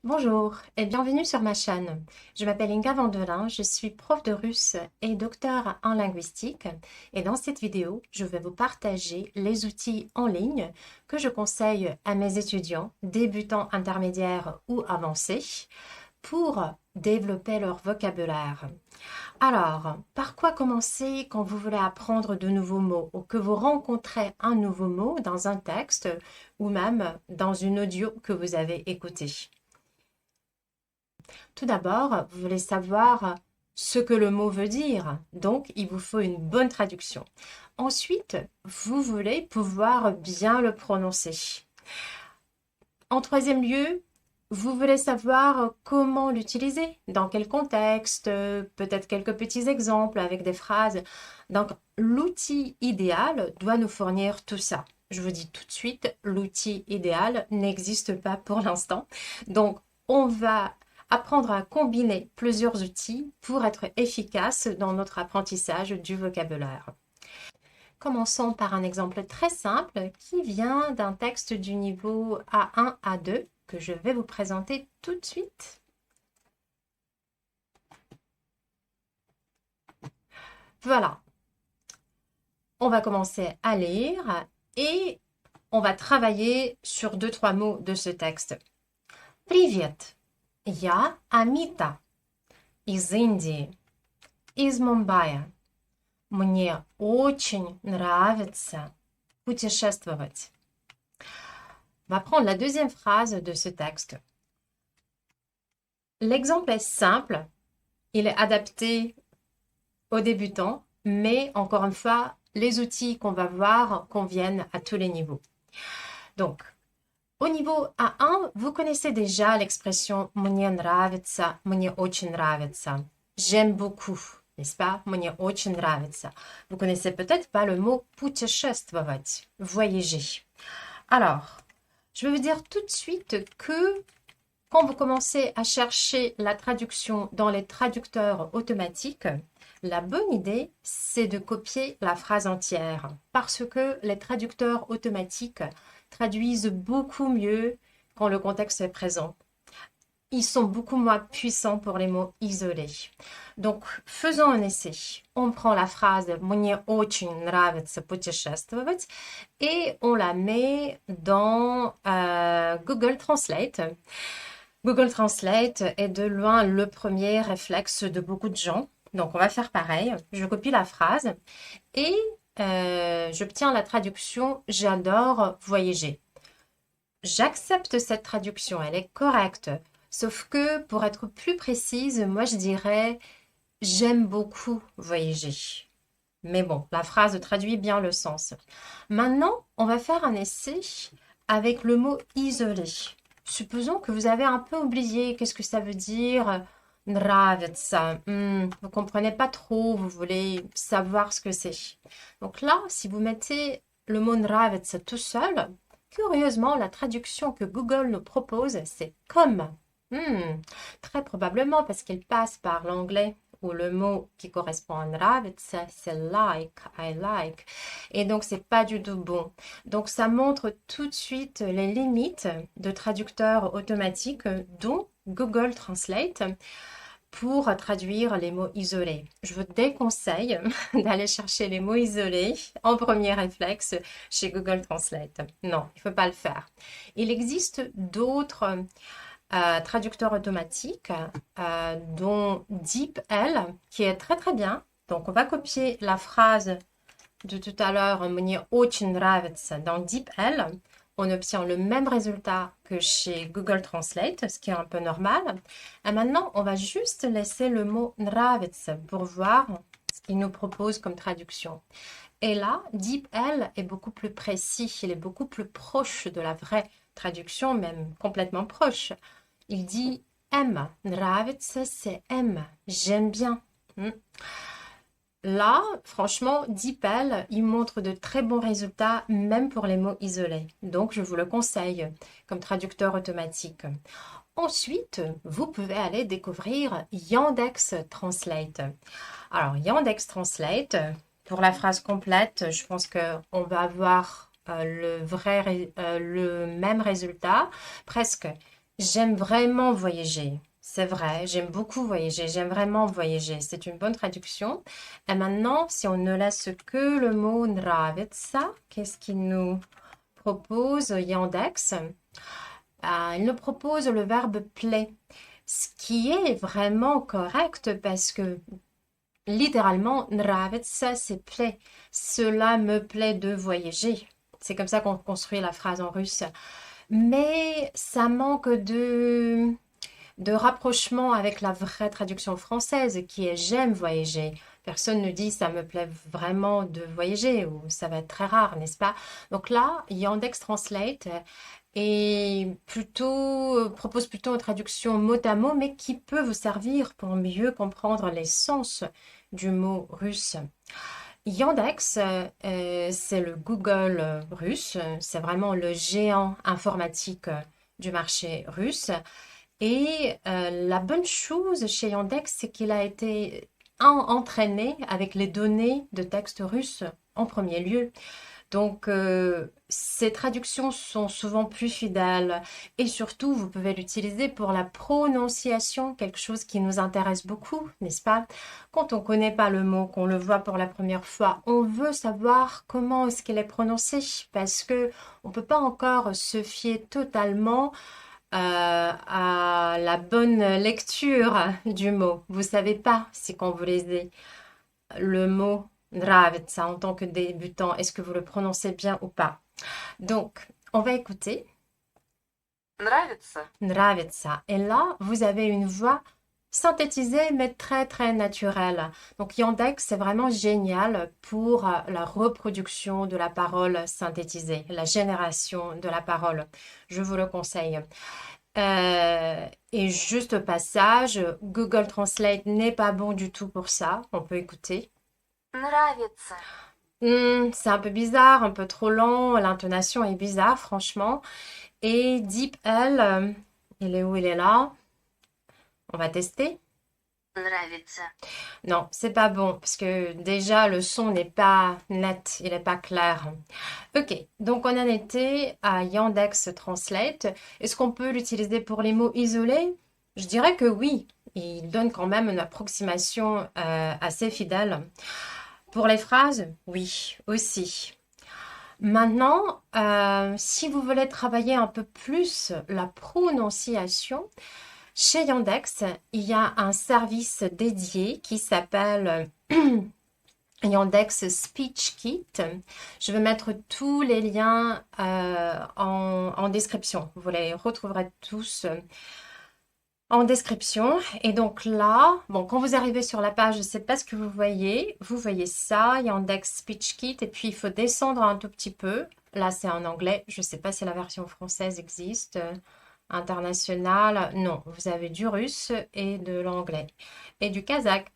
Bonjour et bienvenue sur ma chaîne. Je m'appelle Inga Vandelin, je suis prof de russe et docteur en linguistique et dans cette vidéo, je vais vous partager les outils en ligne que je conseille à mes étudiants, débutants, intermédiaires ou avancés, pour développer leur vocabulaire. Alors, par quoi commencer quand vous voulez apprendre de nouveaux mots ou que vous rencontrez un nouveau mot dans un texte ou même dans une audio que vous avez écoutée? Tout d'abord, vous voulez savoir ce que le mot veut dire, donc il vous faut une bonne traduction. Ensuite, vous voulez pouvoir bien le prononcer. En troisième lieu, vous voulez savoir comment l'utiliser, dans quel contexte, peut-être quelques petits exemples avec des phrases. Donc, l'outil idéal doit nous fournir tout ça. Je vous dis tout de suite, l'outil idéal n'existe pas pour l'instant. Donc, on va apprendre à combiner plusieurs outils pour être efficace dans notre apprentissage du vocabulaire. Commençons par un exemple très simple qui vient d'un texte du niveau A1, A2 que je vais vous présenter tout de suite. Voilà, on va commencer à lire et on va travailler sur 2-3 mots de ce texte. Привет, я Амита из Индии, из Мумбаи. Мне очень нравится путешествовать. On va prendre la deuxième phrase de ce texte. L'exemple est simple, il est adapté aux débutants, mais encore une fois, les outils qu'on va voir conviennent à tous les niveaux. Donc, au niveau A1, vous connaissez déjà l'expression «мне нравится», «мне очень нравится», «j'aime beaucoup», n'est-ce pas? «Мне очень нравится». Vous connaissez peut-être pas le mot «путешествовать», «voyager». Alors, je vais vous dire tout de suite que quand vous commencez à chercher la traduction dans les traducteurs automatiques, la bonne idée, c'est de copier la phrase entière parce que les traducteurs automatiques traduisent beaucoup mieux quand le contexte est présent. Ils sont beaucoup moins puissants pour les mots isolés. Donc, faisons un essai. On prend la phrase «Мне очень нравится путешествовать» et on la met dans Google Translate. Google Translate est de loin le premier réflexe de beaucoup de gens. Donc, on va faire pareil. Je copie la phrase et j'obtiens la traduction «J'adore voyager». J'accepte cette traduction, elle est correcte. Sauf que, pour être plus précise, moi je dirais «J'aime beaucoup voyager». Mais bon, la phrase traduit bien le sens. Maintenant, on va faire un essai avec le mot «isolé». Supposons que vous avez un peu oublié qu'est-ce que ça veut dire нравится. Vous comprenez pas trop, vous voulez savoir ce que c'est. Donc là, si vous mettez le mot нравится tout seul, curieusement, la traduction que Google nous propose, c'est comme. Très probablement parce qu'il passe par l'anglais où le mot qui correspond à нравится, c'est like, I like. Et donc, c'est pas du tout bon. Donc, ça montre tout de suite les limites de traducteurs automatiques, dont Google Translate, pour traduire les mots isolés. Je vous déconseille d'aller chercher les mots isolés en premier réflexe chez Google Translate. Non, il ne faut pas le faire. Il existe d'autres traducteurs automatiques, dont DeepL, qui est très très bien. Donc, on va copier la phrase de tout à l'heure, «Мне очень нравится» dans DeepL. On obtient le même résultat que chez Google Translate, ce qui est un peu normal. Et maintenant, on va juste laisser le mot «нравится» pour voir ce qu'il nous propose comme traduction. Et là, DeepL est beaucoup plus précis, il est beaucoup plus proche de la vraie traduction, même complètement proche. Il dit aime. Нравится, c'est aime. J'aime bien. Là, franchement, DeepL, il montre de très bons résultats, même pour les mots isolés. Donc, je vous le conseille comme traducteur automatique. Ensuite, vous pouvez aller découvrir Yandex Translate. Alors, Yandex Translate, pour la phrase complète, je pense qu'on va avoir le même résultat, presque J'aime vraiment voyager. C'est vrai, j'aime beaucoup voyager, j'aime vraiment voyager. C'est une bonne traduction. Et maintenant, si on ne laisse que le mot nравится, qu'est-ce qu'il nous propose Yandex? Il nous propose le verbe plaît, ce qui est vraiment correct parce que littéralement, nравится, c'est plaît. Cela me plaît de voyager. C'est comme ça qu'on construit la phrase en russe. Mais ça manque de rapprochement avec la vraie traduction française qui est j'aime voyager. Personne ne dit ça me plaît vraiment de voyager ou ça va être très rare, n'est-ce pas? Donc là, Yandex Translate propose plutôt une traduction mot à mot, mais qui peut vous servir pour mieux comprendre les sens du mot russe. Yandex, c'est le Google russe, c'est vraiment le géant informatique du marché russe. Et la bonne chose chez Yandex, c'est qu'il a été entraîné avec les données de texte russe en premier lieu. Donc, ces traductions sont souvent plus fidèles et surtout, vous pouvez l'utiliser pour la prononciation, quelque chose qui nous intéresse beaucoup, n'est-ce pas? Quand on ne connaît pas le mot, qu'on le voit pour la première fois, on veut savoir comment est-ce qu'il est prononcé parce que on ne peut pas encore se fier totalement à la bonne lecture du mot. Vous savez pas si quand vous lisez le mot nравится en tant que débutant, est-ce que vous le prononcez bien ou pas? Donc, on va écouter Нравится? nравится. Et là, vous avez une voix synthétisée mais très très naturelle. Donc Yandex, c'est vraiment génial pour la reproduction de la parole synthétisée, la génération de la parole. Je vous le conseille. Et juste au passage, Google Translate n'est pas bon du tout pour ça. On peut écouter. Нравится. C'est un peu bizarre, un peu trop lent, l'intonation est bizarre, franchement. Et DeepL, il est où? Il est là. On va tester. Нравится. Non, c'est pas bon, parce que déjà le son n'est pas net, il n'est pas clair. Ok, donc on en était à Yandex Translate. Est-ce qu'on peut l'utiliser pour les mots isolés? Je dirais que oui, il donne quand même une approximation assez fidèle. Pour les phrases, oui, aussi. Maintenant, si vous voulez travailler un peu plus la prononciation, chez Yandex, il y a un service dédié qui s'appelle Yandex Speech Kit. Je vais mettre tous les liens en description. Vous les retrouverez tous en description. Et donc là, bon, quand vous arrivez sur la page, je ne sais pas ce que vous voyez. Vous voyez ça, Yandex Speech Kit. Et puis, il faut descendre un tout petit peu. Là, c'est en anglais. Je ne sais pas si la version française existe. Internationale, non. Vous avez du russe et de l'anglais. Et du kazakh.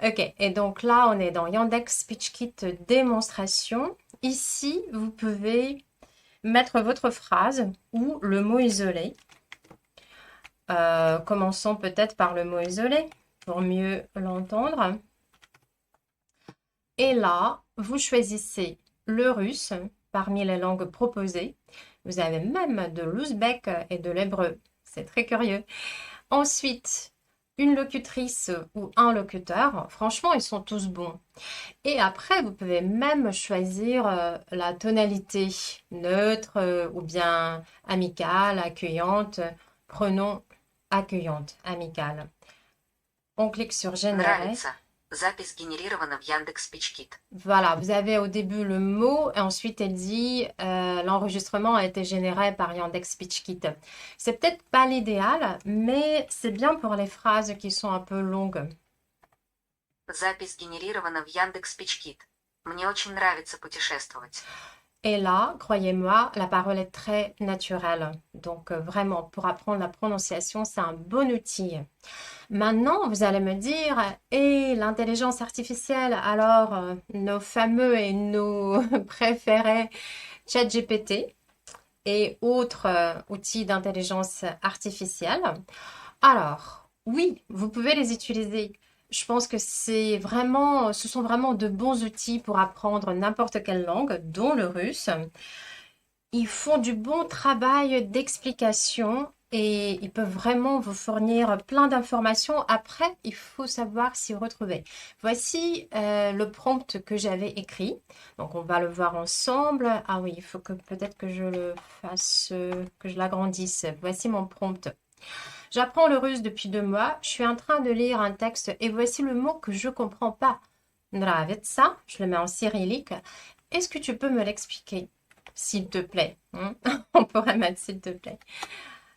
Ok, et donc là, on est dans Yandex Speech Kit démonstration. Ici, vous pouvez mettre votre phrase ou le mot isolé. Commençons peut-être par le mot isolé pour mieux l'entendre. Et là, vous choisissez le russe parmi les langues proposées. Vous avez même de l'ouzbek et de l'hébreu. C'est très curieux. Ensuite, une locutrice ou un locuteur. Franchement, ils sont tous bons. Et après, vous pouvez même choisir la tonalité neutre ou bien amicale, accueillante. Prenons accueillante, amicale. On clique sur générer. Нравится. Запись генерирована в Яндекс.Спичкит. Voilà, vous avez au début le mot et ensuite elle dit l'enregistrement a été généré par Yandex Speech Kit. C'est peut-être pas l'idéal, mais c'est bien pour les phrases qui sont un peu longues. Запись генерирована в Яндекс.Спичкит. Мне очень нравится путешествовать. Et là, croyez-moi, la parole est très naturelle. Donc vraiment, pour apprendre la prononciation, c'est un bon outil. Maintenant, vous allez me dire, et l'intelligence artificielle, alors nos fameux et nos préférés ChatGPT et autres outils d'intelligence artificielle. Alors, oui, vous pouvez les utiliser. Je pense que ce sont vraiment de bons outils pour apprendre n'importe quelle langue, dont le russe. Ils font du bon travail d'explication et ils peuvent vraiment vous fournir plein d'informations. Après, il faut savoir s'y retrouver. Voici le prompt que j'avais écrit. Donc, on va le voir ensemble. Ah oui, il faut que peut-être que je le fasse, que je l'agrandisse. Voici mon prompt. J'apprends le russe depuis 2 mois. Je suis en train de lire un texte et voici le mot que je comprends pas. Nravится. Je le mets en cyrillique. Est-ce que tu peux me l'expliquer, s'il te plaît? On pourrait mettre s'il te plaît.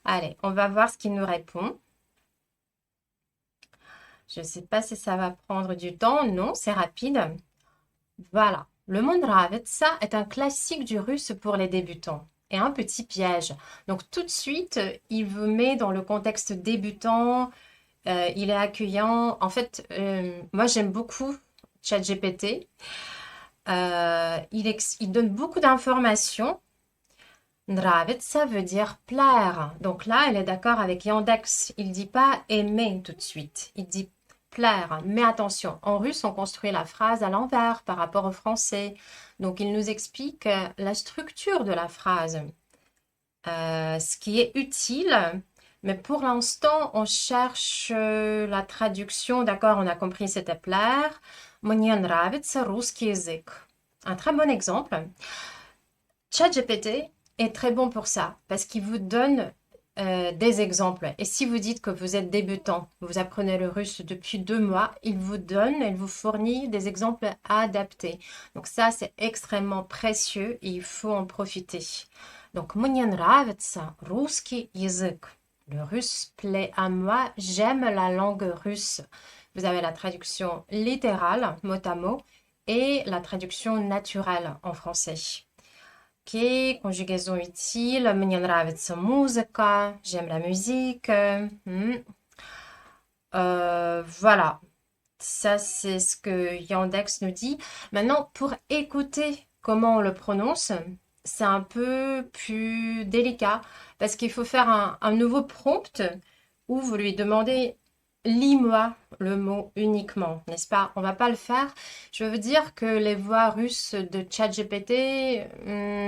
Allez, on va voir ce qu'il nous répond. Je ne sais pas si ça va prendre du temps. Non, c'est rapide. Voilà. Le mot nravится est un classique du russe pour les débutants et un petit piège. Donc tout de suite, il vous met dans le contexte débutant. Il est accueillant. En fait, moi j'aime beaucoup ChatGPT. Il donne beaucoup d'informations. Nravится veut dire plaire. Donc là, elle est d'accord avec Yandex. Il dit pas aimer tout de suite. Il dit plaire. Mais attention, en russe, on construit la phrase à l'envers par rapport au français. Donc il nous explique la structure de la phrase, ce qui est utile. Mais pour l'instant, on cherche la traduction. D'accord, on a compris, c'était plaire. Мне нравится русский язык. Un très bon exemple. ChatGPT est très bon pour ça parce qu'il vous donne des exemples. Et si vous dites que vous êtes débutant, vous apprenez le russe depuis 2 mois, il vous fournit des exemples adaptés. Donc ça, c'est extrêmement précieux et il faut en profiter. Donc, мне нравится русский язык. Le russe plaît à moi, j'aime la langue russe. Vous avez la traduction littérale, mot à mot, et la traduction naturelle en français. Ok, conjugaison utile. Мне нравится музыка. J'aime la musique. Voilà. Ça, c'est ce que Yandex nous dit. Maintenant, pour écouter comment on le prononce, c'est un peu plus délicat parce qu'il faut faire un nouveau prompt où vous lui demandez lis-moi le mot uniquement, n'est-ce pas? On va pas le faire. Je veux dire que les voix russes de ChatGPT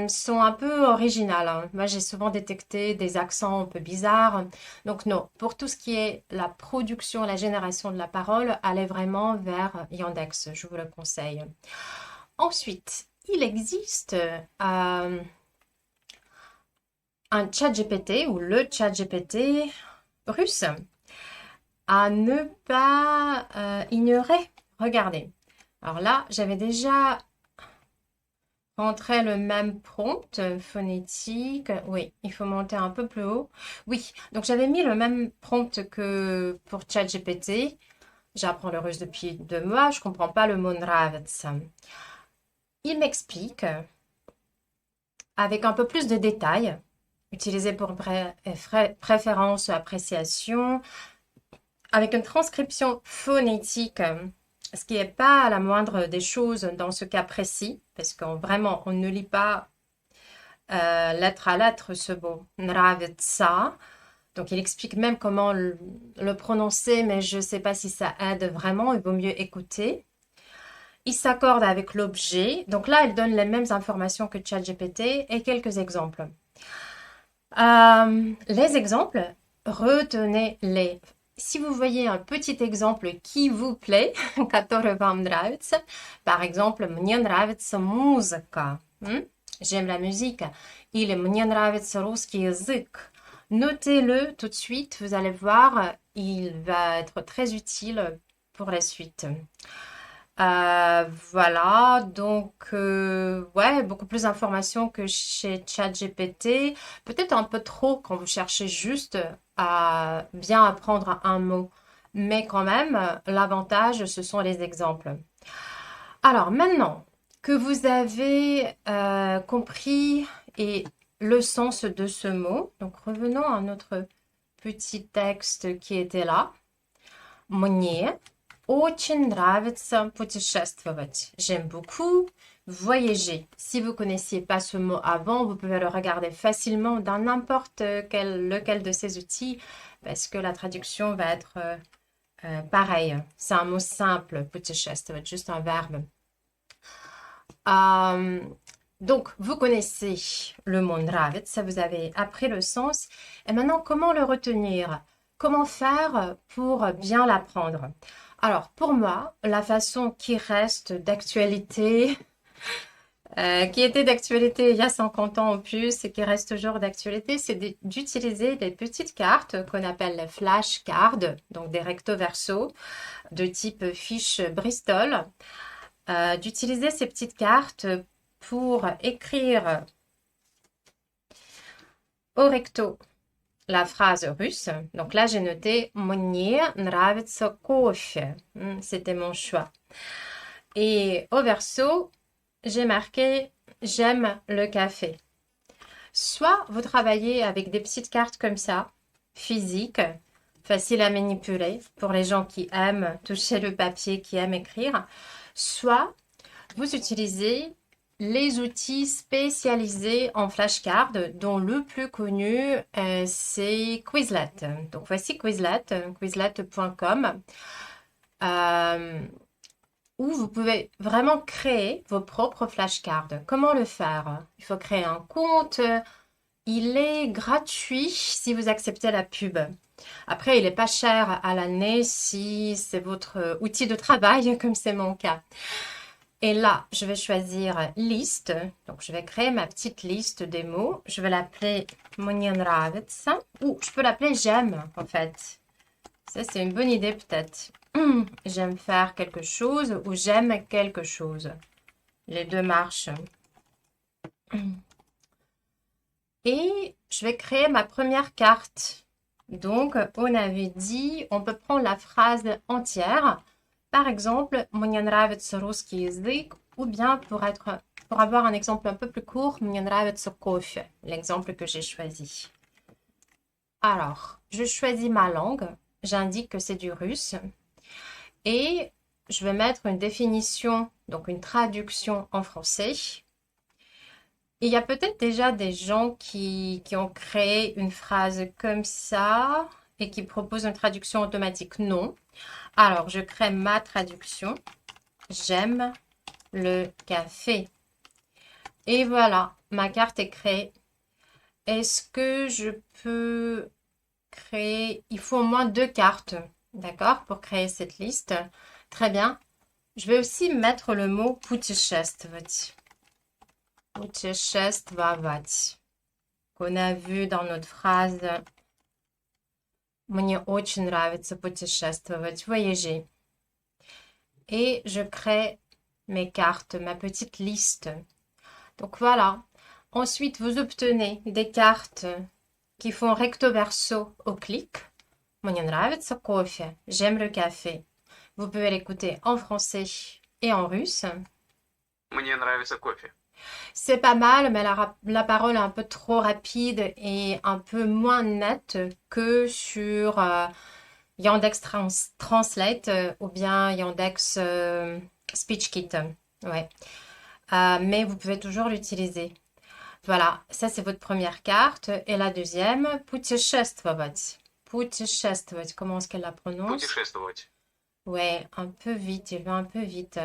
sont un peu originales, hein. Moi, j'ai souvent détecté des accents un peu bizarres. Donc non, pour tout ce qui est la production, la génération de la parole, allez vraiment vers Yandex, je vous le conseille. Ensuite, il existe un ChatGPT ou le ChatGPT russe à ne pas ignorer. Regardez. Alors là, j'avais déjà rentré le même prompt phonétique. Oui, il faut monter un peu plus haut. Oui, donc j'avais mis le même prompt que pour ChatGPT. J'apprends le russe depuis 2 mois, je comprends pas le mot nravится. Il m'explique avec un peu plus de détails, utilisé pour préférence, appréciation, avec une transcription phonétique, ce qui n'est pas la moindre des choses dans ce cas précis, parce qu'on vraiment, on ne lit pas lettre à lettre ce mot nravится. Donc, il explique même comment le prononcer, mais je ne sais pas si ça aide vraiment, il vaut mieux écouter. Il s'accorde avec l'objet. Donc là, il donne les mêmes informations que ChatGPT et quelques exemples. Les exemples, retenez-les. Si vous voyez un petit exemple qui vous plaît, который вам нравится, par exemple, мне нравится музыка. J'aime la musique. Или мне нравится русский язык. Notez-le tout de suite, vous allez voir, il va être très utile pour la suite. Voilà, donc ouais, beaucoup plus d'informations que chez ChatGPT. Peut-être un peu trop quand vous cherchez juste à bien apprendre un mot. Mais quand même, l'avantage, ce sont les exemples. Alors maintenant que vous avez compris et le sens de ce mot, donc revenons à notre petit texte qui était là. Мне очень нравится путешествовать. J'aime beaucoup voyager. Si vous ne connaissiez pas ce mot avant, vous pouvez le regarder facilement dans n'importe lequel de ces outils parce que la traduction va être pareille. C'est un mot simple, путешествовать, juste un verbe. Donc, vous connaissez le mot nravится, vous avez appris le sens. Et maintenant, comment le retenir? Comment faire pour bien l'apprendre? Alors, pour moi, la façon qui reste d'actualité, qui était d'actualité il y a 50 ans en plus et qui reste toujours d'actualité, c'est d'utiliser des petites cartes qu'on appelle les flashcards, donc des recto verso de type fiche Bristol, d'utiliser ces petites cartes pour écrire au recto la phrase russe. Donc là, j'ai noté «Мне нравится кофе». C'était mon choix. Et au verso, j'ai marqué «J'aime le café». Soit vous travaillez avec des petites cartes comme ça, physiques, faciles à manipuler pour les gens qui aiment toucher le papier, qui aiment écrire. Soit vous utilisez les outils spécialisés en flashcards, dont le plus connu, c'est Quizlet. Donc voici Quizlet, quizlet.com, où vous pouvez vraiment créer vos propres flashcards. Comment le faire? Il faut créer un compte. Il est gratuit si vous acceptez la pub. Après, il n'est pas cher à l'année si c'est votre outil de travail, comme c'est mon cas. Et là, je vais choisir liste. Donc, je vais créer ma petite liste des mots. Je vais l'appeler «Мне нравится» ou je peux l'appeler «J'aime» en fait. Ça, c'est une bonne idée peut-être. J'aime faire quelque chose ou j'aime quelque chose. Les deux marchent. Et je vais créer ma première carte. Donc, on avait dit, on peut prendre la phrase entière. Par exemple, «Мне нравится русский язык» ou bien pour avoir un exemple un peu plus court, «Мне нравится кофе», l'exemple que j'ai choisi. Alors, je choisis ma langue. J'indique que c'est du russe. Et je vais mettre une définition, donc une traduction en français. Il y a peut-être déjà des gens qui ont créé une phrase comme ça et qui proposent une traduction automatique. Non. Alors, je crée ma traduction. J'aime le café. Et voilà, ma carte est créée. Est-ce que je peux créer... Il faut au moins 2 cartes, d'accord, pour créer cette liste. Très bien. Je vais aussi mettre le mot путешествовать. Путешествовать. Qu'on a vu dans notre phrase «Мне очень нравится путешествовать», voyager. Et je crée mes cartes, ma petite liste. Donc voilà. Ensuite, vous obtenez des cartes qui font recto verso au clic. «Мне нравится кофе», j'aime le café. Vous pouvez l'écouter en français et en russe. Мне нравится кофе. C'est pas mal, mais la parole est un peu trop rapide et un peu moins nette que sur Yandex Translate ou bien Yandex SpeechKit. Ouais. Mais vous pouvez toujours l'utiliser. Voilà, ça c'est votre première carte. Et la deuxième, путешествовать. Путешествовать, comment est-ce qu'elle la prononce? Путешествовать. Ouais, un peu vite, il va un peu vite.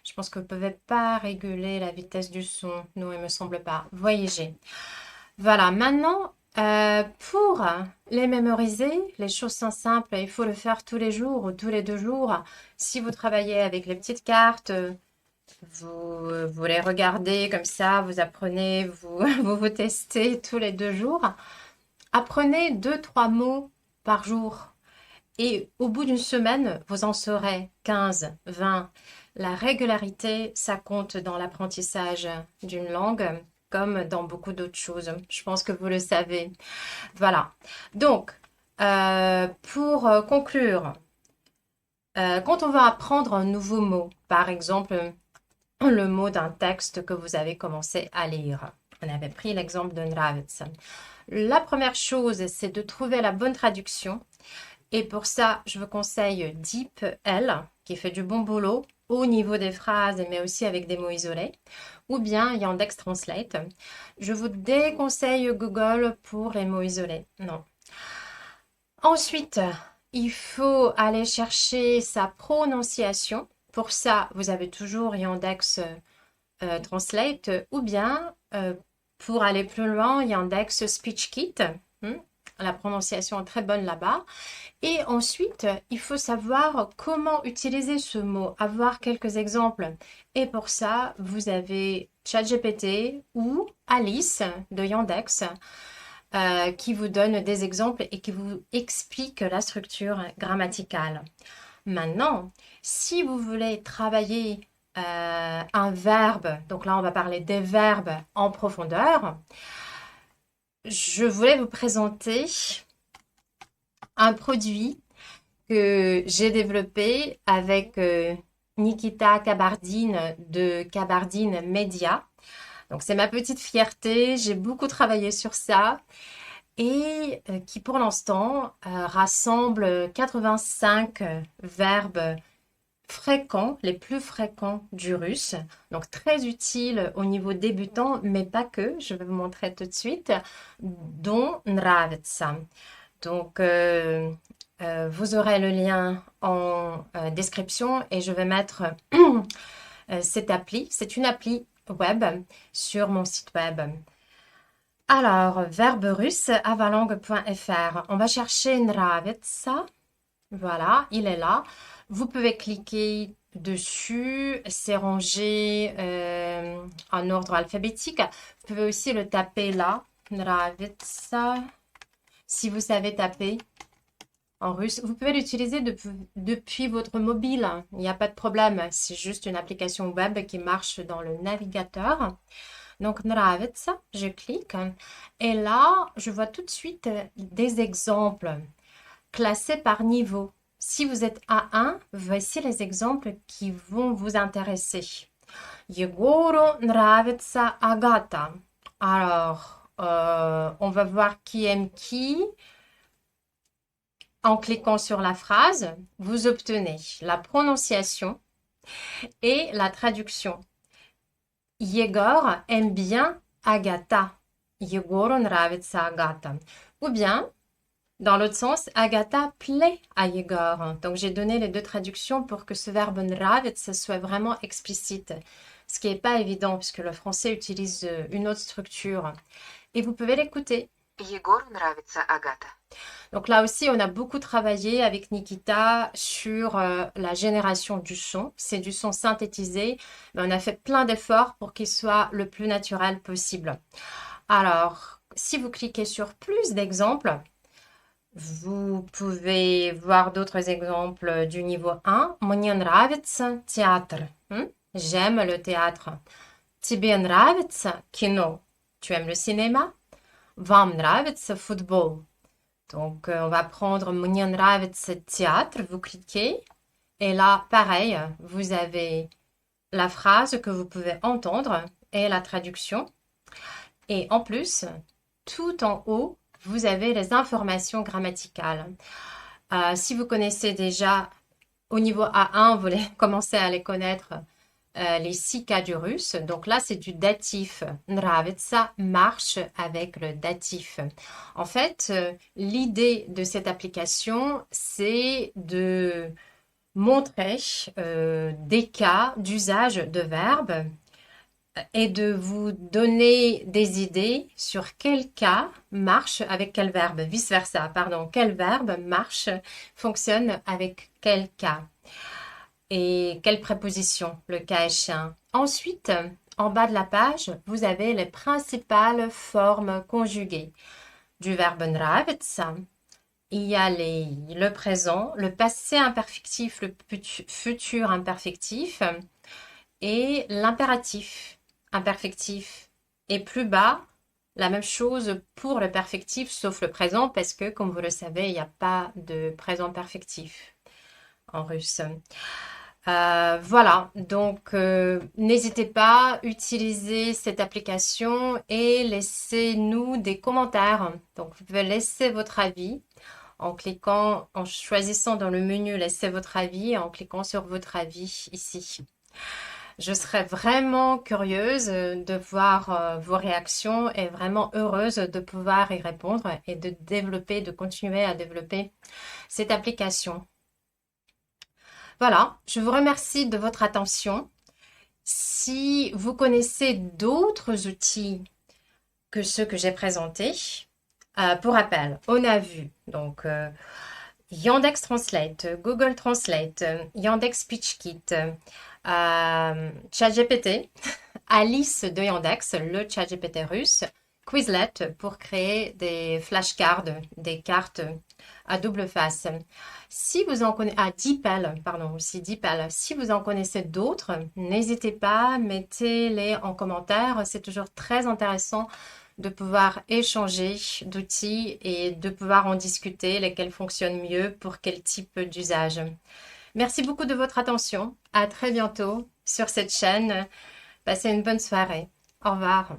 Je pense que vous ne pouvez pas réguler la vitesse du son. Non, il me semble pas. Voyager. Voilà, maintenant, pour les mémoriser, les choses sont simples. Il faut le faire tous les jours ou tous les 2 jours. Si vous travaillez avec les petites cartes, vous les regardez comme ça, vous apprenez, vous testez tous les 2 jours. Apprenez 2-3 mots par jour. Et au bout d'une semaine, vous en saurez 15, 20. La régularité, ça compte dans l'apprentissage d'une langue, comme dans beaucoup d'autres choses. Je pense que vous le savez. Voilà. Donc, pour conclure, quand on va apprendre un nouveau mot, par exemple, le mot d'un texte que vous avez commencé à lire. On avait pris l'exemple de nravится. La première chose, c'est de trouver la bonne traduction. Et pour ça, je vous conseille DeepL, qui fait du bon boulot au niveau des phrases, mais aussi avec des mots isolés, ou bien Yandex Translate. Je vous déconseille Google pour les mots isolés. Non. Ensuite, il faut aller chercher sa prononciation. Pour ça, vous avez toujours Yandex Translate ou bien pour aller plus loin, Yandex SpeechKit. La prononciation est très bonne là-bas. Et ensuite, il faut savoir comment utiliser ce mot, avoir quelques exemples. Et pour ça, vous avez ChatGPT ou Alice de Yandex qui vous donne des exemples et qui vous explique la structure grammaticale. Maintenant, si vous voulez travailler un verbe, donc là on va parler des verbes en profondeur, je voulais vous présenter un produit que j'ai développé avec Nikita Kabardine de Kabardine Media. Donc c'est ma petite fierté, j'ai beaucoup travaillé sur ça et qui pour l'instant rassemble 85 verbes fréquents, les plus fréquents du russe, donc très utile au niveau débutant, mais pas que, je vais vous montrer tout de suite, dont nравится. Donc, vous aurez le lien en description et je vais mettre cette appli. C'est une appli web sur mon site web. Alors, verbe russe, avalangue.fr. On va chercher nравится. Voilà, il est là. Vous pouvez cliquer dessus, c'est rangé en ordre alphabétique. Vous pouvez aussi le taper là, nравится, si vous savez taper en russe. Vous pouvez l'utiliser depuis votre mobile, il n'y a pas de problème. C'est juste une application web qui marche dans le navigateur. Donc, nравится, je clique. Et là, je vois tout de suite des exemples classés par niveau. Si vous êtes A1, voici les exemples qui vont vous intéresser. Егору нравится Агата. Alors, on va voir qui aime qui. En cliquant sur la phrase, vous obtenez la prononciation et la traduction. Егор aime bien Agatha. Егору нравится Агата. Ou bien, dans l'autre sens, Agatha plaît à Yegor. Donc, j'ai donné les deux traductions pour que ce verbe nравится soit vraiment explicite. Ce qui n'est pas évident puisque le français utilise une autre structure. Et vous pouvez l'écouter. Егору нравится Агата. Donc là aussi, on a beaucoup travaillé avec Nikita sur la génération du son. C'est du son synthétisé, mais on a fait plein d'efforts pour qu'il soit le plus naturel possible. Alors, si vous cliquez sur plus d'exemples, vous pouvez voir d'autres exemples du niveau 1. Мне нравится театр. J'aime le théâtre. Тебе нравится кино. Tu aimes le cinéma. Вам нравится футбол. Donc, on va prendre Мне нравится театр. Vous cliquez. Et là, pareil, vous avez la phrase que vous pouvez entendre et la traduction. Et en plus, tout en haut, vous avez les informations grammaticales. Si vous connaissez déjà au niveau A1, vous voulez commencer à les connaître, les 6 cas du russe. Donc là, c'est du datif. Nравится marche avec le datif. En fait, l'idée de cette application, c'est de montrer des cas d'usage de verbes et de vous donner des idées sur quel cas marche avec quel verbe, vice-versa, pardon, quel verbe marche, fonctionne avec quel cas et quelle préposition, le cas échéant. Ensuite, en bas de la page, vous avez les principales formes conjuguées du verbe nравится. Il y a le présent, le passé imperfectif, le futur imperfectif et l'impératif imperfectif. Et plus bas, la même chose pour le perfectif, sauf le présent, parce que, comme vous le savez, il n'y a pas de présent perfectif en russe. Voilà, donc n'hésitez pas, utilisez cette application et laissez-nous des commentaires. Donc, vous pouvez laisser votre avis en cliquant, en choisissant dans le menu laissez votre avis et en cliquant sur votre avis ici. Je serais vraiment curieuse de voir vos réactions et vraiment heureuse de pouvoir y répondre et de continuer à développer cette application. Voilà, je vous remercie de votre attention Si vous connaissez d'autres outils que ceux que j'ai présentés, pour rappel, on a vu donc Yandex Translate, Google Translate, Yandex SpeechKit, ChatGPT, Alice de Yandex, le ChatGPT russe, Quizlet pour créer des flashcards, des cartes à double face. Si vous en connaissez, DeepL, pardon, aussi DeepL. Si vous en connaissez d'autres, n'hésitez pas, mettez-les en commentaire. C'est toujours très intéressant de pouvoir échanger d'outils et de pouvoir en discuter, lesquels fonctionnent mieux pour quel type d'usage. Merci beaucoup de votre attention. À très bientôt sur cette chaîne. Passez une bonne soirée. Au revoir.